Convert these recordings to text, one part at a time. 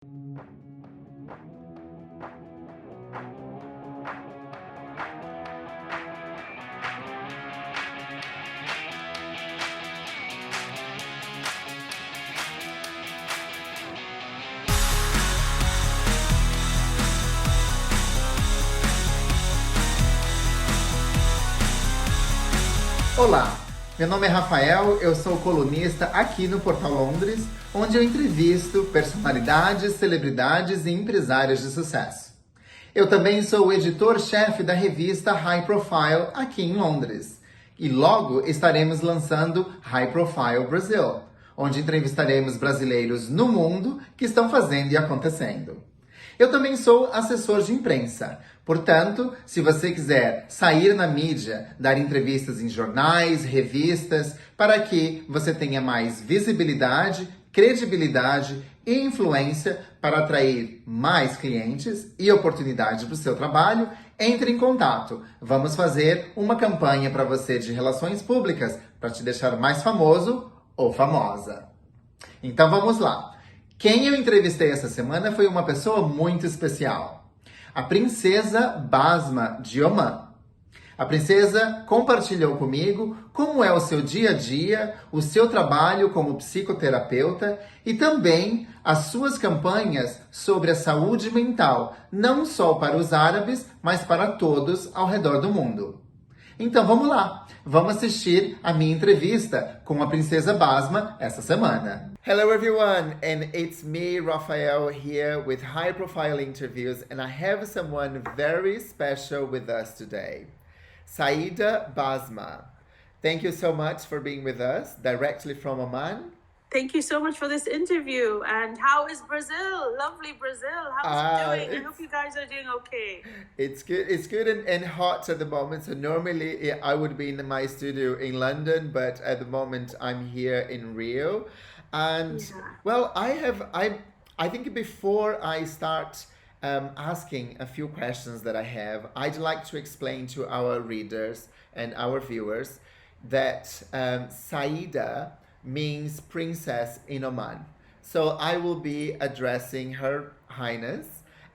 Olá, meu nome é Rafael, eu sou colunista aqui no Portal Londres, onde eu entrevisto personalidades, celebridades e empresários de sucesso. Eu também sou o editor-chefe da revista High Profile aqui em Londres. E logo estaremos lançando High Profile Brasil, onde entrevistaremos brasileiros no mundo que estão fazendo e acontecendo. Eu também sou assessor de imprensa. Portanto, se você quiser sair na mídia, dar entrevistas em jornais, revistas, para que você tenha mais visibilidade, credibilidade e influência para atrair mais clientes e oportunidade para o seu trabalho, entre em contato. Vamos fazer uma campanha para você de relações públicas para te deixar mais famoso ou famosa. Então vamos lá. Quem eu entrevistei essa semana foi uma pessoa muito especial. A Princesa Basma de Oman. A princesa compartilhou comigo como é o seu dia a dia, o seu trabalho como psicoterapeuta e também as suas campanhas sobre a saúde mental, não só para os árabes, mas para todos ao redor do mundo. Então vamos lá, vamos assistir a minha entrevista com a Princesa Basma essa semana. Hello everyone, and it's me, Rafael, here with high profile interviews, and I have someone very special with us today. Saida Basma. Thank you so much for being with us, directly from Oman. Thank you so much for this interview. And how is Brazil? Lovely Brazil. How's it doing? I hope you guys are doing okay. It's good. It's good and hot at the moment. So normally I would be in my studio in London, but at the moment I'm here in Rio. And well, I think before I start asking a few questions that I have, I'd like to explain to our readers and our viewers that Saida means princess in Oman. So I will be addressing Her Highness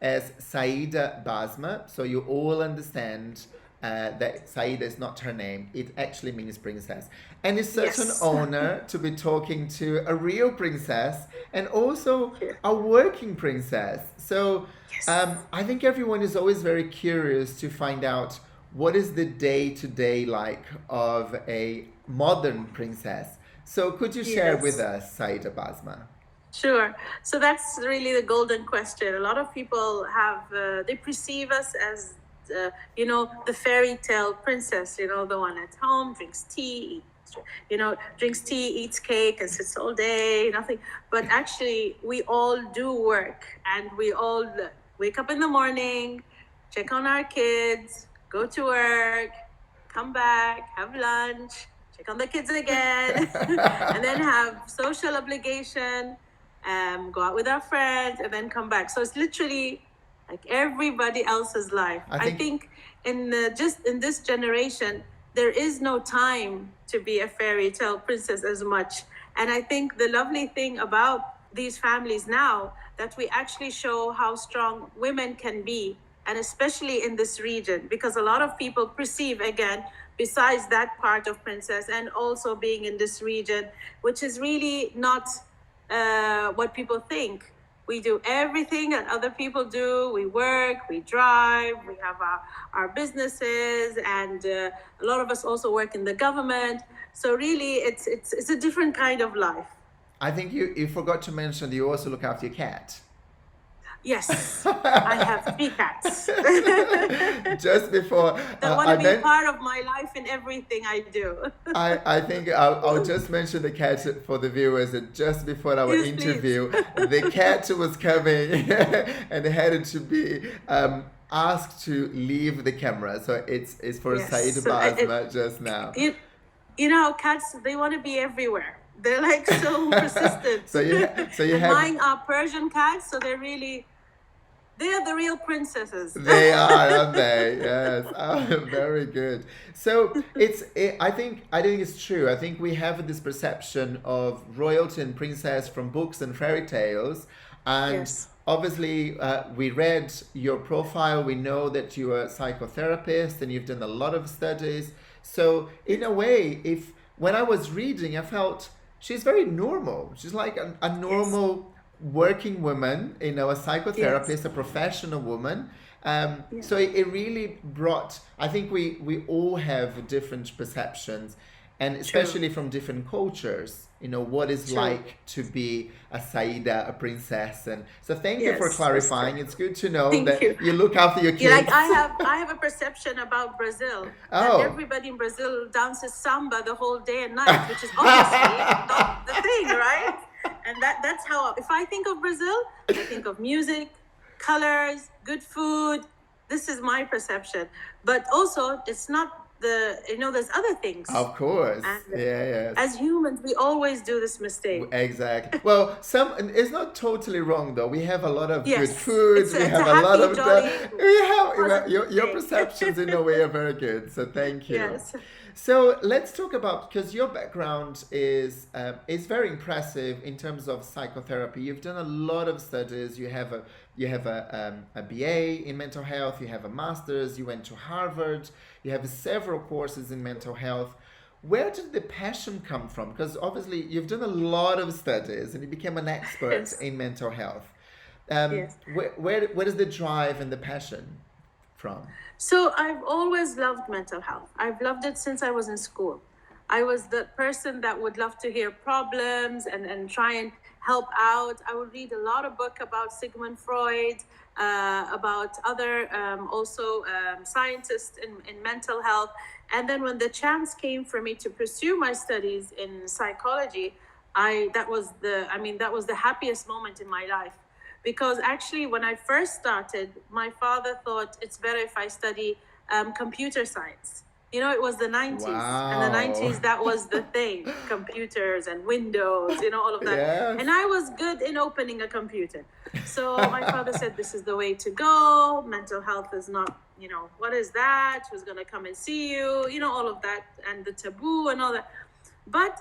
as Saida Basma. So you all understand that Saida is not her name. It actually means princess. And it's such an honor to be talking to a real princess and also a working princess. So I think everyone is always very curious to find out what is the day-to-day like of a modern princess. So could you share with us, Saida Basma? Sure. So that's really the golden question. A lot of people have, they perceive us as, the fairy tale princess, the one at home, drinks tea, eats cake and sits all day, nothing. But actually, we all do work and we all wake up in the morning, check on our kids, go to work, come back, have lunch, check on the kids again, and then have social obligation, go out with our friends, and then come back. So it's literally like everybody else's life. I think in this generation, there is no time to be a fairy tale princess as much. And I think the lovely thing about these families now, that we actually show how strong women can be, and especially in this region, because a lot of people perceive, again, besides that part of princess and also being in this region, which is really not what people think. We do everything that other people do. We work, we drive, we have our businesses, and a lot of us also work in the government. So really, it's a different kind of life. I think you forgot to mention that you also look after your cat. Yes, I have 3 cats. Just before that want to be part of my life in everything I do. I think I'll just mention the cat for the viewers that just before our interview, the cat was coming and had to be asked to leave the camera. So it's for Saida Basma just now. You know, cats, they want to be everywhere. They're like so persistent. So you have mine are Persian cats, so they're the real princesses. They are, aren't they? Yes. Oh, very good. So I think it's true. I think we have this perception of royalty and princess from books and fairy tales, and obviously, we read your profile. We know that you are a psychotherapist and you've done a lot of studies. So in a way, if when I was reading, I felt she's very normal. She's like a normal working woman, a psychotherapist, a professional woman. So it really brought, I think we all have different perceptions, and especially from different cultures, what it's like to be a Saida, a princess. And so thank you for clarifying. It's good to know that you look after your kids. Yeah, like I have a perception about Brazil. That everybody in Brazil dances samba the whole day and night, which is obviously not the thing, right? And that's how, if I think of Brazil, I think of music, colors, good food. This is my perception. But also, it's not there's other things. Of course. And as humans, we always do this mistake. Exactly. Well, it's not totally wrong though. We have a lot of good foods. We have a lot of your perceptions in a way are very good. So thank you. Yes. So let's talk about, because your background is very impressive in terms of psychotherapy. You've done a lot of studies. You have a BA in mental health. You have a master's. You went to Harvard. You have several courses in mental health. Where did the passion come from? Because obviously you've done a lot of studies and you became an expert in mental health. Where does the drive and the passion from? So I've always loved mental health. I've loved it since I was in school. I was the person that would love to hear problems and try and help out. I would read a lot of books about Sigmund Freud, about other scientists in mental health. And then when the chance came for me to pursue my studies in psychology, that was the happiest moment in my life. Because actually, when I first started, my father thought it's better if I study computer science. It was the 90s. Wow. And the 90s, that was the thing. Computers and Windows, all of that. Yes. And I was good in opening a computer. So my father said, this is the way to go. Mental health is not, what is that? Who's going to come and see you? All of that. And the taboo and all that. But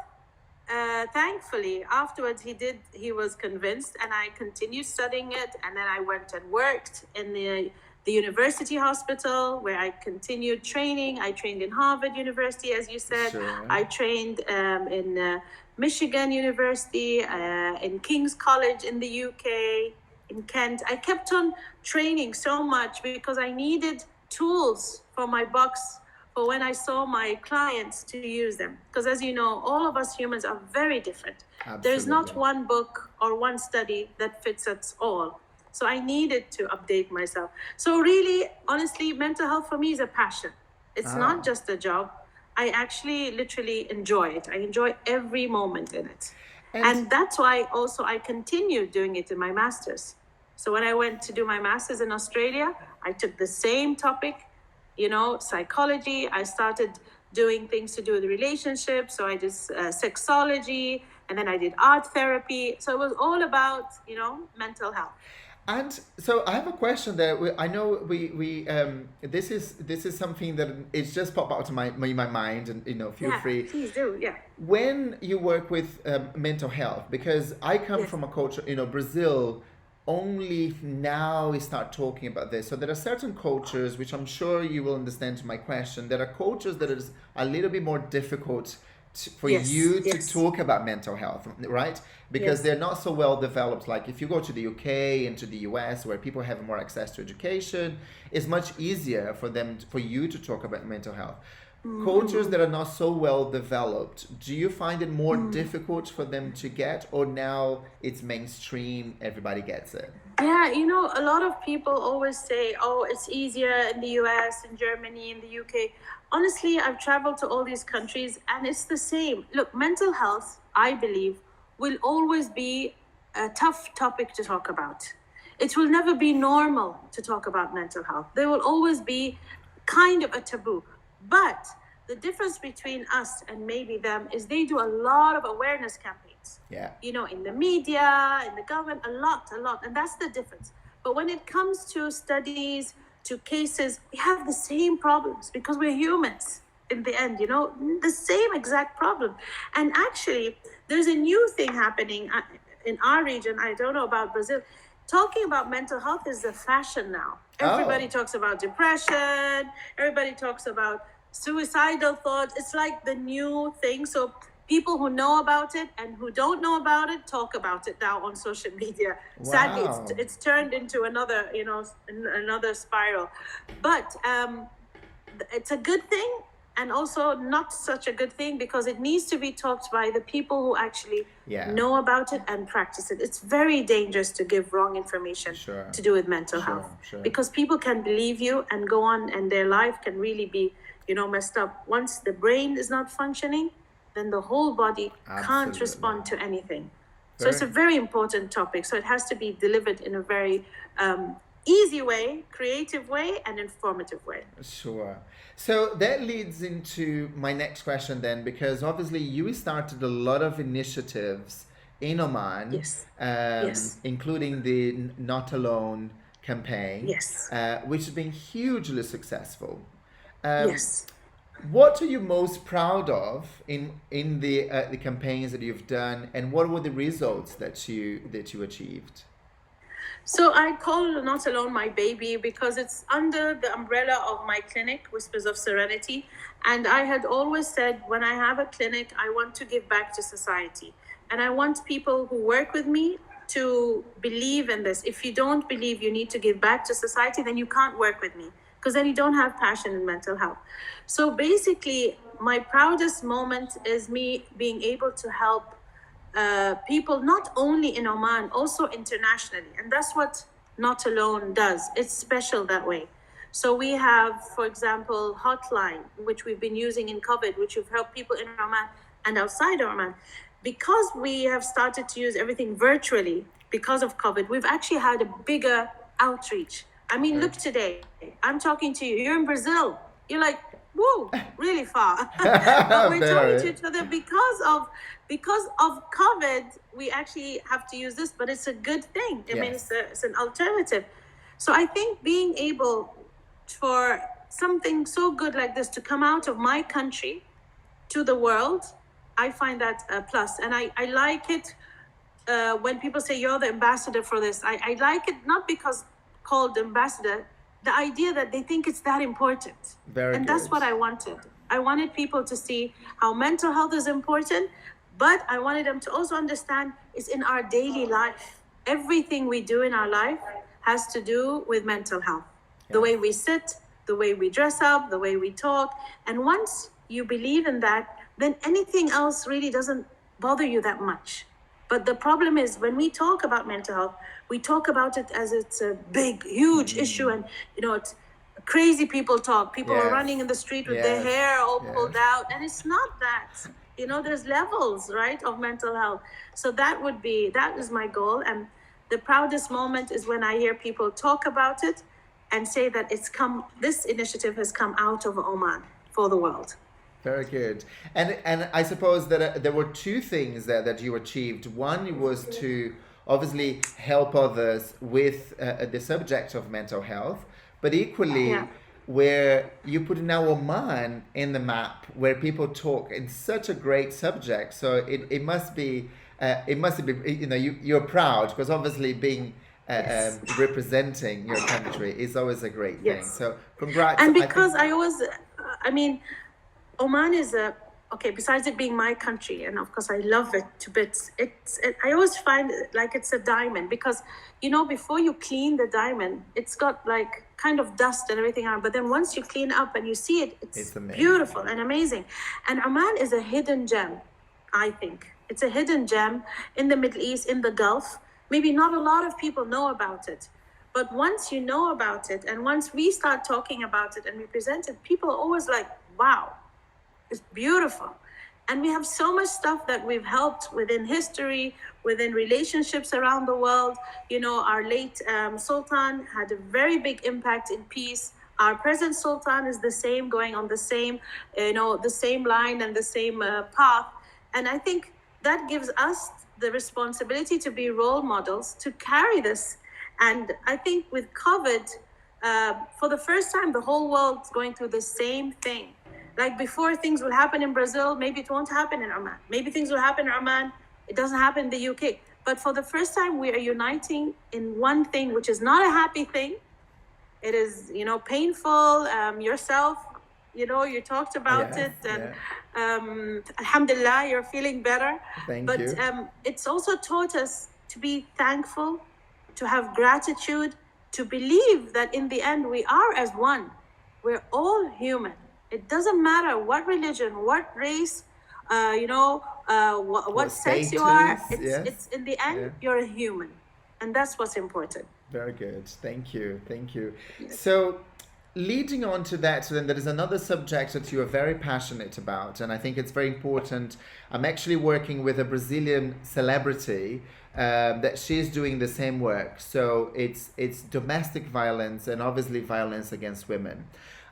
thankfully, afterwards, he was convinced, and I continued studying it. And then I went and worked in the university hospital, where I continued training. I trained in Harvard University, as you said. Sure. I trained in Michigan University, in King's College in the UK, in Kent. I kept on training so much because I needed tools for my box for when I saw my clients to use them. Because as you know, all of us humans are very different. Absolutely. There's not one book or one study that fits us all. So I needed to update myself. So really, honestly, mental health for me is a passion. It's not just a job. I actually literally enjoy it. I enjoy every moment in it. And that's why also I continued doing it in my master's. So when I went to do my master's in Australia, I took the same topic, psychology. I started doing things to do with relationships. So I did sexology, and then I did art therapy. So it was all about, mental health. And so I have a question there. I know this is something that it's just popped out to my mind, and feel free. Please do. Yeah. When you work with mental health, because I come from a culture, Brazil only now we start talking about this. So there are certain cultures, which I'm sure you will understand my question, there are cultures that is a little bit more difficult for you to talk about mental health, right? Because they're not so well developed. Like if you go to the UK and to the US, where people have more access to education, it's much easier for you to talk about mental health. Cultures that are not so well developed, do you find it more difficult for them to get, or now it's mainstream, everybody gets it? Yeah, a lot of people always say, oh, it's easier in the US, in Germany, in the UK. Honestly, I've traveled to all these countries and it's the same. Look, mental health, I believe, will always be a tough topic to talk about. It will never be normal to talk about mental health. There will always be kind of a taboo. But the difference between us and maybe them is they do a lot of awareness campaigns. Yeah. In the media, in the government, a lot. And that's the difference. But when it comes to studies, to cases, we have the same problems because we're humans in the end, the same exact problem. And actually, there's a new thing happening in our region. I don't know about Brazil. talking about mental health is a fashion now. Everybody talks about depression. Everybody talks about suicidal thoughts. It's like the new thing. So people who know about it and who don't know about it talk about it now on social media. Wow. Sadly, it's turned into another, another spiral. But it's a good thing, and also not such a good thing, because it needs to be talked by the people who actually know about it and practice it. It's very dangerous to give wrong information to do with mental health, because people can believe you and go on, and their life can really be, messed up. Once the brain is not functioning, then the whole body can't respond to anything. So it's a very important topic. So it has to be delivered in a very easy way, creative way, and informative way. Sure. So that leads into my next question then, because obviously you started a lot of initiatives in Oman, including the Not Alone campaign, which has been hugely successful. What are you most proud of in the campaigns that you've done, and what were the results that you achieved? So I call Not Alone my baby because it's under the umbrella of my clinic, Whispers of Serenity. And I had always said, when I have a clinic, I want to give back to society. And I want people who work with me to believe in this. If you don't believe you need to give back to society, then you can't work with me, because then you don't have passion in mental health. So basically, my proudest moment is me being able to help people not only in Oman, also internationally. And that's what Not Alone does. It's special that way. So we have, for example, Hotline, which we've been using in COVID, which have helped people in Oman and outside Oman. Because we have started to use everything virtually because of COVID, we've actually had a bigger outreach. I mean, look today, I'm talking to you, you're in Brazil. You're like, whoa, really far. But we're talking to each other because of COVID. We actually have to use this, but it's a good thing. I mean, it's an alternative. So I think being able for something so good like this to come out of my country to the world, I find that a plus. And I like it when people say you're the ambassador for this. I like it not because called ambassador, the idea that they think it's that important. That's what I wanted. I wanted people to see how mental health is important, but I wanted them to also understand it's in our daily life. Everything we do in our life has to do with mental health. The way we sit, the way we dress up, the way we talk. And once you believe in that, then anything else really doesn't bother you that much. But the problem is when we talk about mental health, we talk about it as it's a big, huge issue, and it's crazy people talk. People are running in the street with their hair all pulled out, and it's not that. There's levels, right, of mental health. So that is my goal, and the proudest moment is when I hear people talk about it and say that this initiative has come out of Oman for the world. Very good. And I suppose that there were two things that you achieved. One was to obviously help others with the subject of mental health, but equally where you put now Oman in the map, where people talk in such a great subject. So it must be you're proud, because obviously being representing your country is always a great thing. So congrats. And because Oman is besides it being my country, and of course I love it to bits, I always find like it's a diamond, because before you clean the diamond, it's got like kind of dust and everything on, but then once you clean up and you see it, it's beautiful and amazing. And Oman is a hidden gem. I think it's a hidden gem in the Middle East, in the Gulf. Maybe not a lot of people know about it, but once you know about it, and once we start talking about it and we present it, people are always like, wow, it's beautiful. And we have so much stuff that we've helped within history, within relationships around the world. Our late Sultan had a very big impact in peace. Our present Sultan is the same, going on the same, the same line and the same path. And I think that gives us the responsibility to be role models, to carry this. And I think with COVID, for the first time, the whole world's going through the same thing. Like before, things will happen in Brazil, maybe it won't happen in Oman. Maybe things will happen in Oman, it doesn't happen in the UK. But for the first time, we are uniting in one thing, which is not a happy thing. It is, painful. Yourself, you talked about it, and alhamdulillah, you're feeling better. Thank you. But it's also taught us to be thankful, to have gratitude, to believe that in the end we are as one. We're all human. It doesn't matter what religion, what race, what sex you are. It's in the end, you're a human. And that's what's important. Very good. Thank you. Yes. So leading on to that, so then there is another subject that you are very passionate about, and I think it's very important. I'm actually working with a Brazilian celebrity that she's doing the same work. So it's domestic violence and obviously violence against women.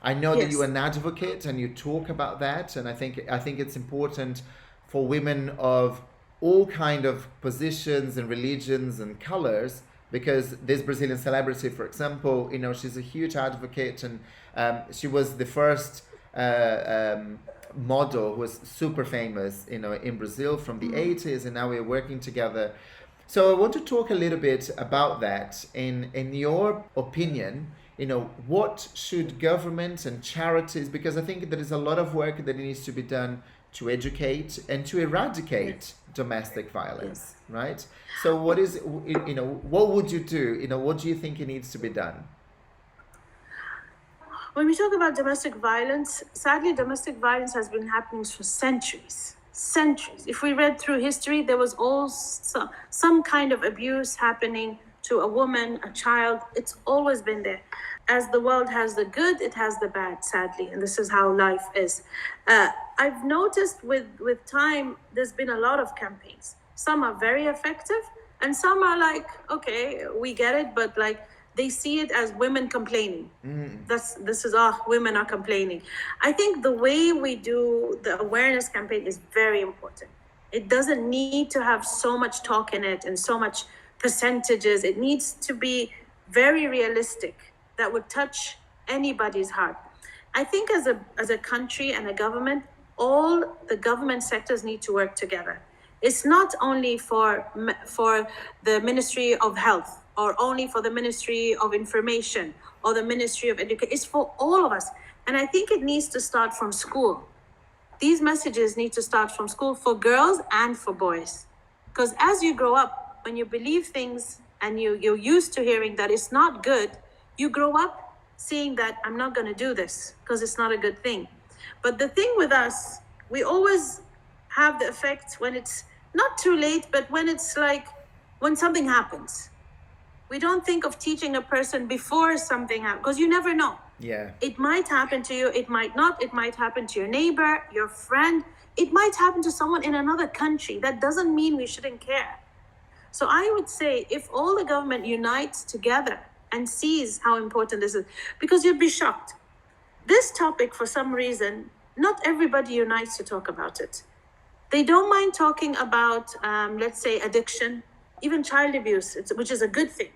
I know that you're an advocate and you talk about that, and I think it's important for women of all kind of positions and religions and colors, because this Brazilian celebrity, for example, she's a huge advocate, and she was the first model who was super famous, in Brazil from the 80s, and now we're working together. So I want to talk a little bit about that. In your opinion, what should governments and charities, because I think there is a lot of work that needs to be done to educate and to eradicate domestic violence, right? So what would you do? What do you think it needs to be done? When we talk about domestic violence, sadly, domestic violence has been happening for centuries. If we read through history, there was also some kind of abuse happening to a woman, a child. It's always been there. As the world has the good, it has the bad, sadly, and this is how life is. I've noticed with time, there's been a lot of campaigns. Some are very effective, and some are like, okay, we get it, but like they see it as women complaining. Women are complaining. I think the way we do the awareness campaign is very important. It doesn't need to have so much talk in it and so much percentages. It needs to be very realistic, that would touch anybody's heart. I think as a country and a government, all the government sectors need to work together. It's not only for the Ministry of Health, or only for the Ministry of Information, or the Ministry of Education. It's for all of us. And I think it needs to start from school. These messages need to start from school, for girls and for boys. Because as you grow up, when you believe things and you're used to hearing that it's not good, you grow up seeing that I'm not going to do this because it's not a good thing. But the thing with us, we always have the effect when it's not too late, but when it's like when something happens. We don't think of teaching a person before something happens, because you never know. Yeah. It might happen to you, it might not. It might happen to your neighbor, your friend. It might happen to someone in another country. That doesn't mean we shouldn't care. So I would say if all the government unites together and sees how important this is, because you'd be shocked. This topic, for some reason, not everybody unites to talk about it. They don't mind talking about, let's say, addiction, even child abuse, which is a good thing.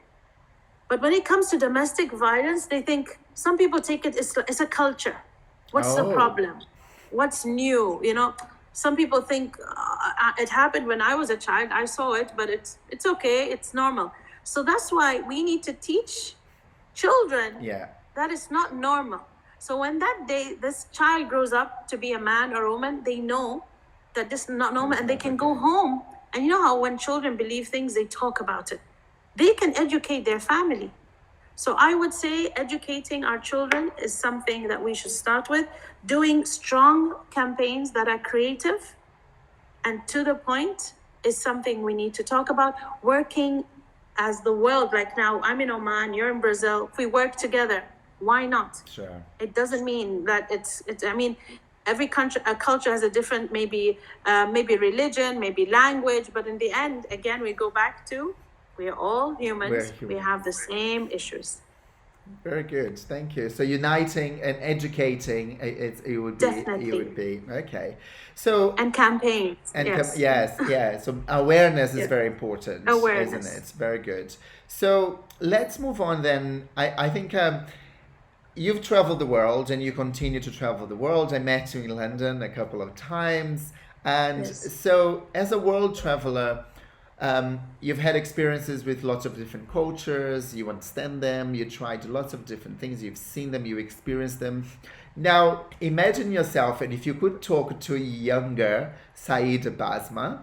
But when it comes to domestic violence, they think, some people take it as a culture. What's the problem? What's new? Some people think it happened when I was a child. I saw it, but it's okay. It's normal. So that's why we need to teach children that it's not normal. So when this child grows up to be a man or a woman, they know that this is not normal, and they can go home. And you know how when children believe things, they talk about it. They can educate their family. So I would say educating our children is something that we should start with. Doing strong campaigns that are creative and to the point is something we need to talk about. Working as the world, like now I'm in Oman, you're in Brazil. If we work together, why not? Sure. It doesn't mean that it's every country, a culture has a different, maybe religion, maybe language, but in the end, again, we go back to, we are all humans. We have the same issues. Very good, thank you. So uniting and educating, it would be okay. So and campaigns. Yes. So awareness is very important, isn't it? Very good. So let's move on then. I think you've traveled the world and you continue to travel the world. I met you in London a couple of times, and so as a world traveler, You've had experiences with lots of different cultures, you understand them, you tried lots of different things, you've seen them, you experienced them. Now, imagine yourself, and if you could talk to a younger Saida Basma,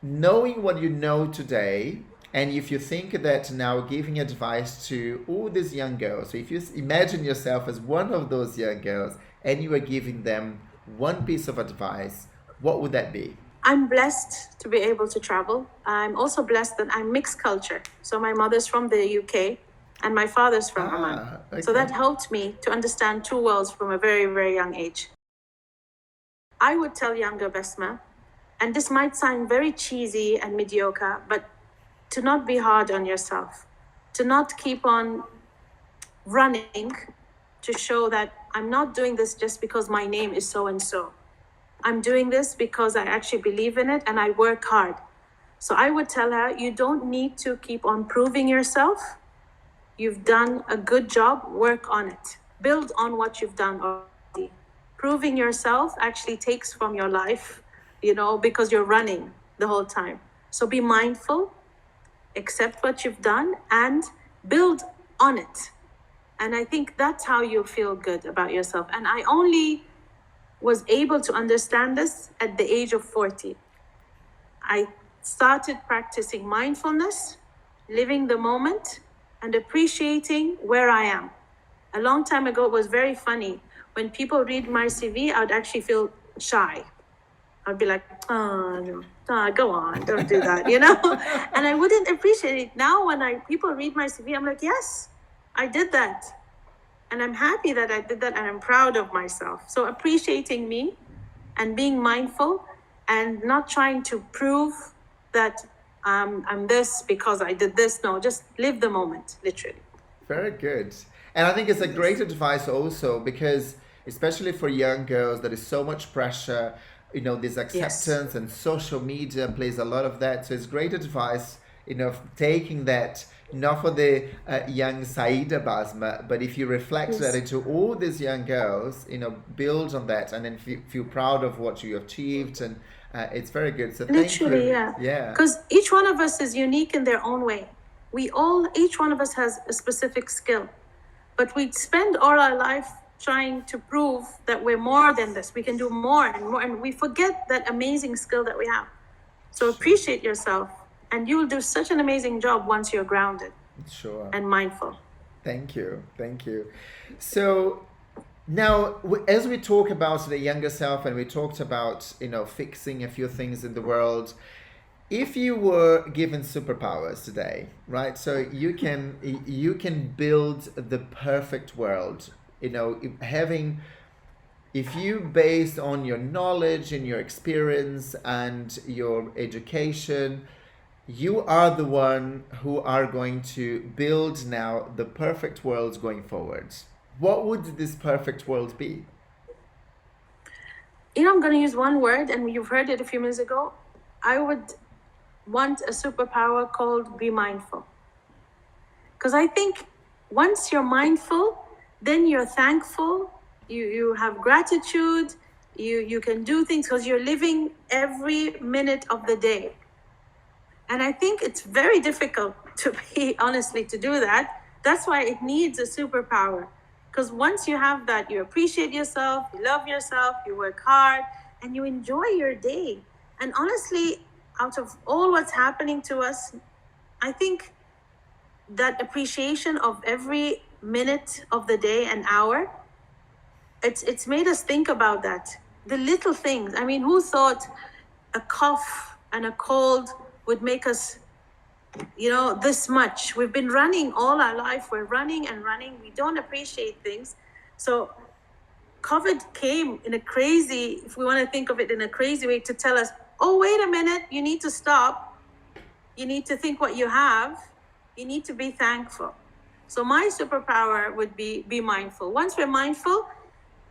knowing what you know today, and if you think that now giving advice to all these young girls, so if you imagine yourself as one of those young girls and you are giving them one piece of advice, what would that be? I'm blessed to be able to travel. I'm also blessed that I'm mixed culture. So my mother's from the UK and my father's from Oman. Okay. So that helped me to understand two worlds from a very, very young age. I would tell younger Basma, and this might sound very cheesy and mediocre, but to not be hard on yourself, to not keep on running to show that I'm not doing this just because my name is so and so. I'm doing this because I actually believe in it and I work hard. So I would tell her, you don't need to keep on proving yourself. You've done a good job, work on it. Build on what you've done already. Proving yourself actually takes from your life, because you're running the whole time. So be mindful, accept what you've done and build on it. And I think that's how you feel good about yourself. And I only was able to understand this at the age of 40. I started practicing mindfulness, living the moment, and appreciating where I am. A long time ago, it was very funny. When people read my CV, I would actually feel shy. I'd be like, oh, no, go on, don't do that, And I wouldn't appreciate it. Now, when people read my CV, I'm like, yes, I did that. And I'm happy that I did that, and I'm proud of myself. So appreciating me and being mindful and not trying to prove that I'm this because I did this. No, just live the moment, literally. Very good. And I think it's a great advice also because, especially for young girls, there is so much pressure, this acceptance, and social media plays a lot of that. So it's great advice, taking that, not for the young Saida Basma, but if you reflect that into all these young girls, build on that and then feel proud of what you achieved, and it's very good. So thank you. Yeah. Because each one of us is unique in their own way. Each one of us has a specific skill, but we spend all our life trying to prove that we're more than this. We can do more and more, and we forget that amazing skill that we have. So appreciate yourself. And you will do such an amazing job once you're grounded. Sure. And mindful. Thank you. So now, as we talk about the younger self and we talked about, fixing a few things in the world, if you were given superpowers today, right? So you can build the perfect world, if you, based on your knowledge and your experience and your education, you are the one who are going to build now the perfect world going forward. What would this perfect world be? I'm going to use one word, and you've heard it a few minutes ago. I would want a superpower called be mindful. Because I think once you're mindful, then you're thankful, you have gratitude, you can do things because you're living every minute of the day. And I think it's very difficult to do that. That's why it needs a superpower. Because once you have that, you appreciate yourself, you love yourself, you work hard, and you enjoy your day. And honestly, out of all what's happening to us, I think that appreciation of every minute of the day and hour, it's made us think about that. The little things. I mean, who thought a cough and a cold would make us, this much? We've been running all our life. We're running and running. We don't appreciate things. So COVID came in a crazy, if we want to think of it in a crazy way, to tell us, oh, wait a minute, you need to stop. You need to think what you have. You need to be thankful. So my superpower would be mindful. Once we're mindful,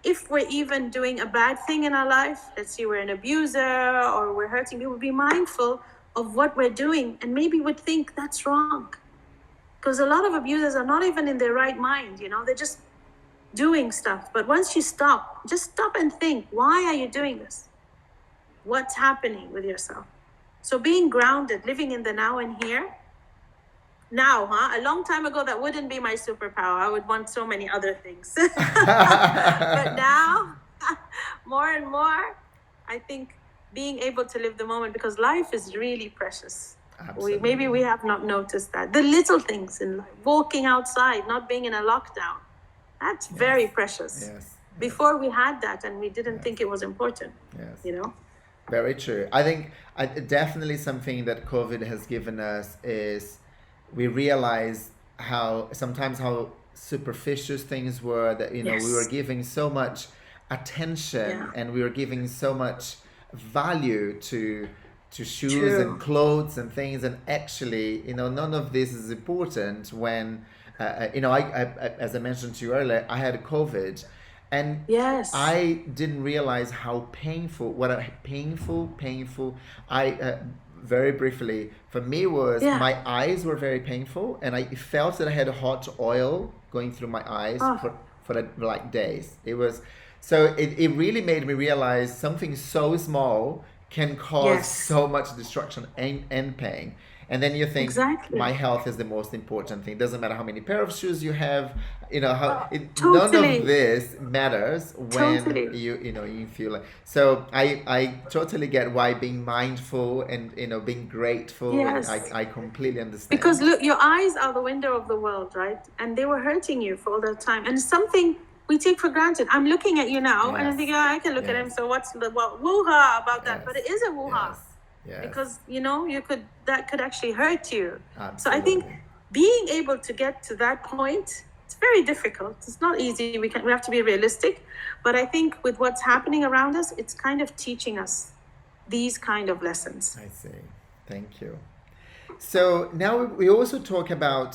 if we're even doing a bad thing in our life, let's say we're an abuser or we're hurting people, be mindful of what we're doing and maybe would think that's wrong. Because a lot of abusers are not even in their right mind, they're just doing stuff. But once you just stop and think, why are you doing this? What's happening with yourself? So being grounded, living in the now and here. Now, a long time ago, that wouldn't be my superpower. I would want so many other things. But now, more and more, I think being able to live the moment, because life is really precious. Absolutely. Maybe we have not noticed that. The little things in life, walking outside, not being in a lockdown, that's very precious. Yes. Before we had that and we didn't think it was important, Yes. Very true. I think definitely something that COVID has given us is we realize how superficial things were, that we were giving so much attention and we were giving so much value to shoes and clothes and things, and actually none of this is important when I as I mentioned to you earlier, I had COVID. And I didn't realize how painful I very briefly, for me, was my eyes were very painful, and I felt that I had hot oil going through my eyes for like days. It was it really made me realize something so small can cause so much destruction and pain. And then you think my health is the most important thing. It doesn't matter how many pair of shoes you have, none of this matters when you feel like. So I totally get why being mindful and being grateful. I completely understand. Because look, your eyes are the window of the world, right? And they were hurting you for all that time. And it's something we take for granted. I'm looking at you now and I'm thinking, I can look at him. So what's the woo-ha about that? But it is a woo-ha. Because that could actually hurt you. Absolutely. So I think being able to get to that point, it's very difficult. It's not easy. We have to be realistic. But I think with what's happening around us, it's kind of teaching us these kind of lessons. I see. Thank you. So now we also talk about,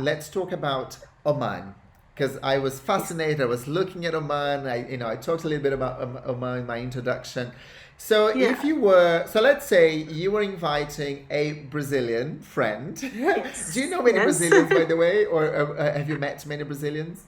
let's talk about Oman. Because I was fascinated. I was looking at Oman. I talked a little bit about Oman in my introduction. So if you were, let's say you were inviting a Brazilian friend. Yes. Do you know many Brazilians, by the way, or have you met many Brazilians?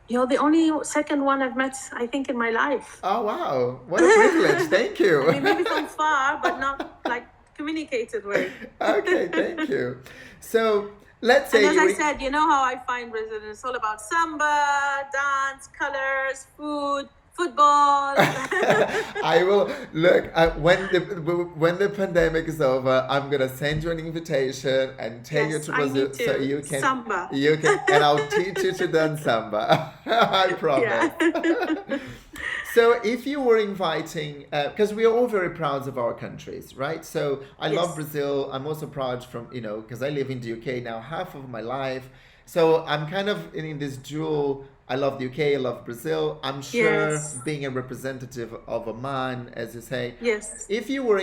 You're the only second one I've met, I think, in my life. Oh, wow. What a privilege. Thank you. I mean, maybe from far, but not like communicated with. Okay, thank you. So let's say, and as I said, you know how I find Brazil, it's all about samba, dance, colors, food, football. I will look when the pandemic is over. I'm gonna send you an invitation and take you to Brazil so you can samba. And I'll teach you to dance samba. I promise. Yeah. So if you were inviting, because we are all very proud of our countries, right? So I love Brazil. I'm also proud because I live in the UK now half of my life. So I'm kind of in this dual. I love the UK, I love Brazil. I'm sure being a representative of Oman, as you say. Yes. If you were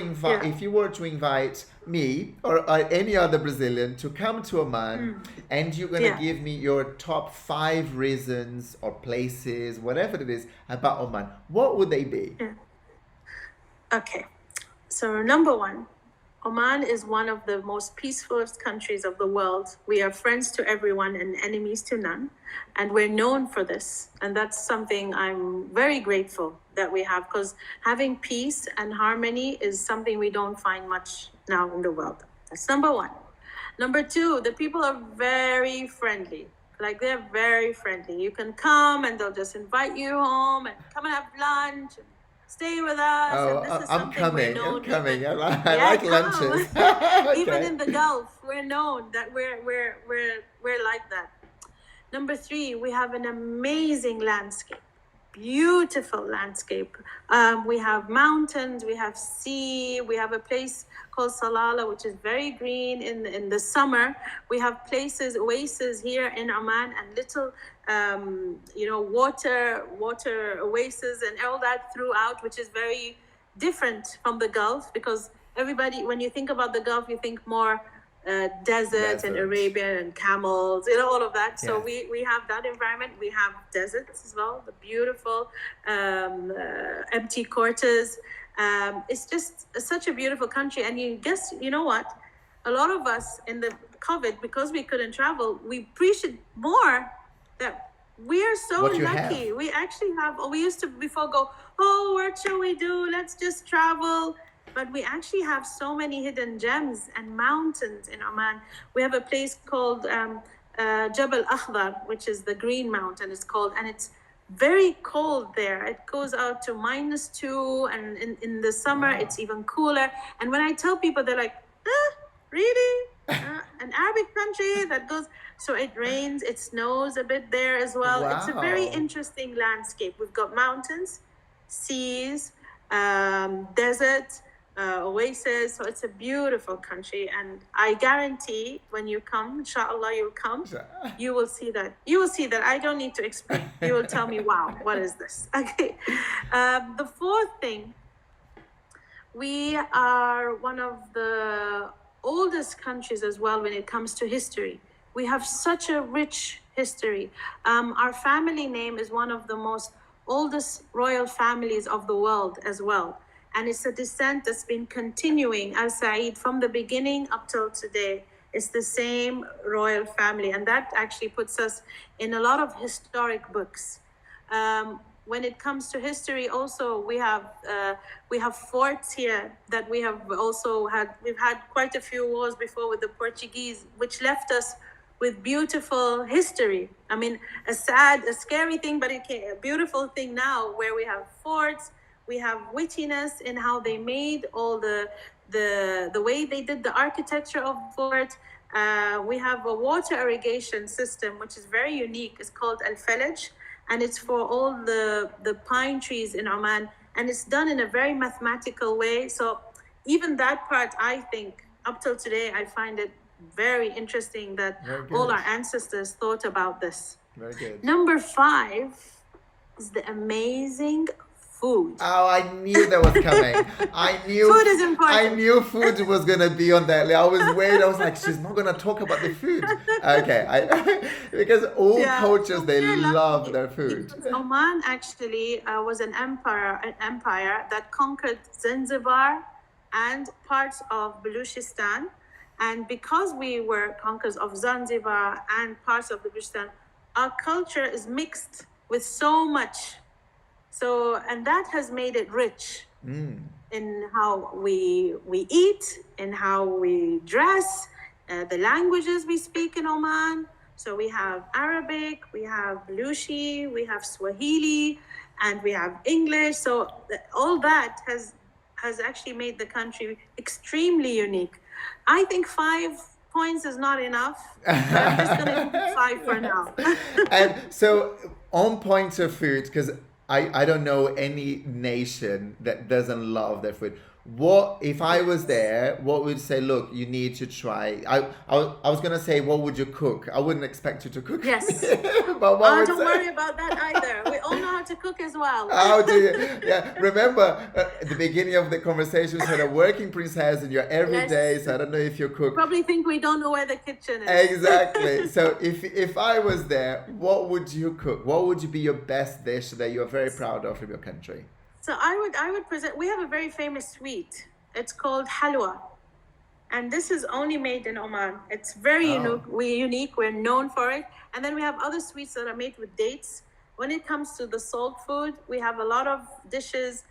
to invite me or any other Brazilian to come to Oman, and you're gonna give me your top 5 reasons or places, whatever it is, about Oman, what would they be? Okay. So number 1, Oman is one of the most peaceful countries of the world. We are friends to everyone and enemies to none. And we're known for this. And that's something I'm very grateful that we have, because having peace and harmony is something we don't find much now in the world. That's number 1. Number 2, the people are very friendly. Like, they're very friendly. You can come and they'll just invite you home and come and have lunch. Stay with us. Oh, and this is I'm coming. I like lunches. Okay. Even in the Gulf, we're known that we're like that. Number 3, we have an amazing landscape, beautiful landscape. We have mountains, we have sea, we have a place called Salala, which is very green in the summer. We have places, oases here in Oman, and little water oases and all that throughout, which is very different from the Gulf, because everybody, when you think about the Gulf, you think more desert and Arabia and camels, all of that. So we have that environment. We have deserts as well, the beautiful empty quarters. It's just such a beautiful country. And you know what? A lot of us in the COVID, because we couldn't travel, we appreciate more that We are so What you lucky. have. We actually have, we used to before go, oh, what shall we do? Let's just travel. But we actually have so many hidden gems and mountains in Oman. We have a place called Jabal Akhdar, which is the green mountain, it's called, and it's very cold there. It goes out to -2, and in the summer it's even cooler. And when I tell people, they're like, really? An Arabic country that goes, so it rains, it snows a bit there as well. It's a very interesting landscape. We've got mountains, seas, desert, oasis. So it's a beautiful country, and I guarantee when you come, inshallah, you'll come, you will see that. You will see that I don't need to explain. You will tell me, wow, what is this? Okay. The fourth thing, we are one of the oldest countries as well when it comes to history. We have such a rich history. Our family name is one of the most oldest royal families of the world as well. And it's a descent that's been continuing, Al Said, from the beginning up till today. It's the same royal family. And that actually puts us in a lot of historic books. When it comes to history, also we have forts here that we have also had. We've had quite a few wars before with the Portuguese, which left us with beautiful history. I mean, a scary thing, but a beautiful thing now, where we have forts, we have wittiness in how they made all the way they did the architecture of the fort. We have a water irrigation system, which is very unique. It's called Al-Falaj. And it's for all the pine trees in Oman, and it's done in a very mathematical way. So even that part, I think, up till today, I find it very interesting that all our ancestors thought about this. Very good. Number 5 is the amazing food. Oh, I knew that was coming. Food is important. I knew food was gonna be on that list. I was waiting. I was like, she's not gonna talk about the food. Okay, because all cultures, they love their food. Oman actually was an empire that conquered Zanzibar and parts of Baluchistan. And because we were conquerors of Zanzibar and parts of Baluchistan, our culture is mixed with so much. So, and that has made it rich in how we eat, in how we dress, the languages we speak in Oman. So we have Arabic, we have Baluchi, we have Swahili, and we have English. So all that has actually made the country extremely unique. I think 5 points is not enough. I'm just going to do 5 for now. And so on point of food, because I don't know any nation that doesn't love their food. What if I was there? What would you say? Look, you need to try. I was gonna say, what would you cook? I wouldn't expect you to cook. Yes, but what don't worry about that either. We all know how to cook as well. How do you? Yeah, remember at the beginning of the conversation, we said a working princess, and you're every day. So I don't know if you cook. Probably think we don't know where the kitchen is. Exactly. So if I was there, what would you cook? What would be your best dish that you're very proud of from your country? So I would present, we have a very famous sweet. It's called halwa. And this is only made in Oman. It's very unique. We're known for it. And then we have other sweets that are made with dates. When it comes to the salt food, we have a lot of dishes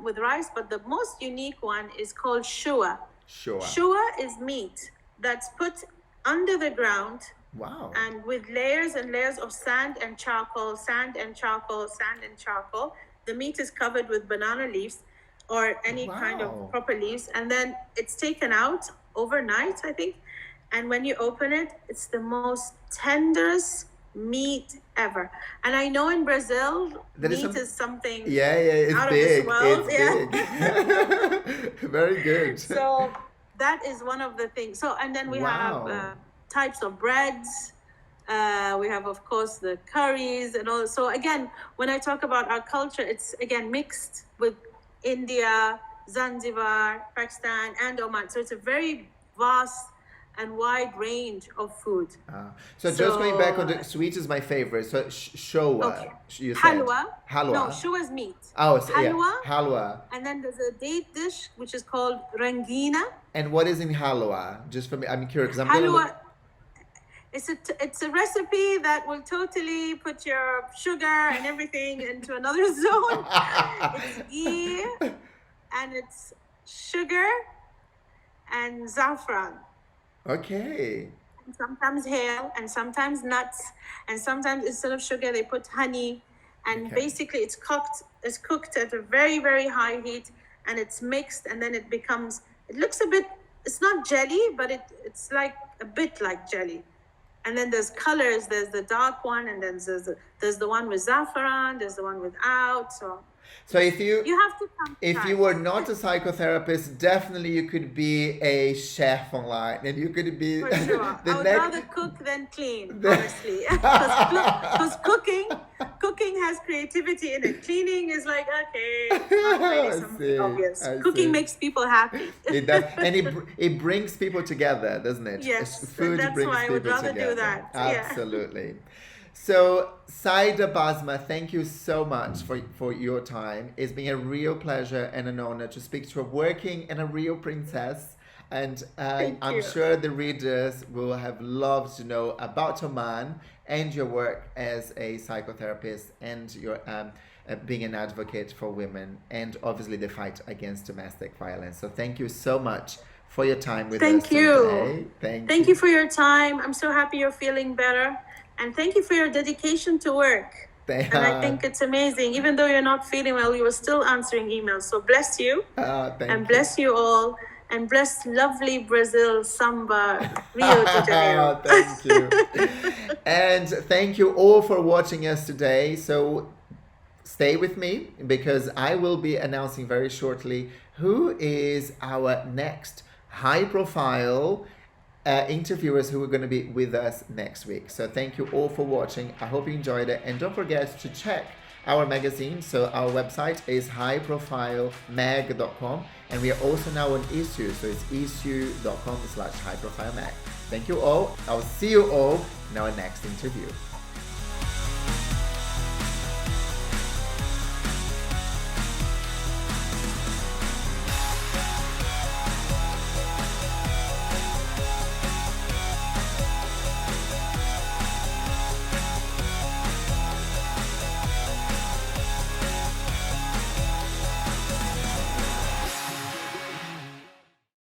with rice, but the most unique one is called shua. Shua is meat that's put under the ground. Wow. And with layers and layers of sand and charcoal, sand and charcoal, sand and charcoal. The meat is covered with banana leaves or any kind of proper leaves. And then it's taken out overnight, I think. And when you open it, it's the most tenderest meat ever. And I know in Brazil, meat is something it's out big. of this world. It's big. Very good. So that is one of the things. So, and then we have types of breads. We have, of course, the curries and all. So again, when I talk about our culture, it's again mixed with India, Zanzibar, Pakistan, and Oman. So it's a very vast and wide range of food. So just going back on the sweet is my favorite. So showa. Okay. You said. Halwa. No, shua is meat. Oh, so, halwa. Halwa. And then there's a date dish which is called rangina. And what is in halwa? Just for me, I'm curious because I'm halwa. it's a recipe that will totally put your sugar and everything into another zone. It's ghee, and it's sugar and saffron. Okay. And sometimes hail, and sometimes nuts, and sometimes instead of sugar they put honey. And basically it's cooked at a very, very high heat, and it's mixed, and then it looks a bit, it's not jelly, but it's like a bit like jelly. And then there's colors. There's the dark one, and then there's the one with saffron. There's the one without. So if you have to come. If you were not a psychotherapist, definitely you could be a chef online, and you could be. For sure. I would rather cook than clean, honestly, because cooking has creativity in it. Cleaning is like, okay, not really something obvious. Cooking makes people happy. It does, and it brings people together, doesn't it? Yes, food that's brings why I would people rather together. do that. Absolutely. Yeah. So, Princesa Basma, thank you so much for your time. It's been a real pleasure and an honor to speak to a working and a real princess. And I'm sure the readers will have loved to know about Oman and your work as a psychotherapist, and your being an advocate for women, and obviously the fight against domestic violence. So thank you so much for your time with us today. Thank you for your time. I'm so happy you're feeling better. And thank you for your dedication to work. And I think it's amazing. Even though you're not feeling well, you were still answering emails. So bless you. Bless you all. And bless lovely Brazil, Samba, Rio de Janeiro. Thank you. And thank you all for watching us today. So stay with me, because I will be announcing very shortly who is our next high-profile interviewers who are going to be with us next week. So thank you all for watching. I hope you enjoyed it, and don't forget to check our magazine. So our website is highprofilemag.com, and we are also now on issue, so it's issue.com/highprofilemag. Thank you all. I'll see you all in our next interview.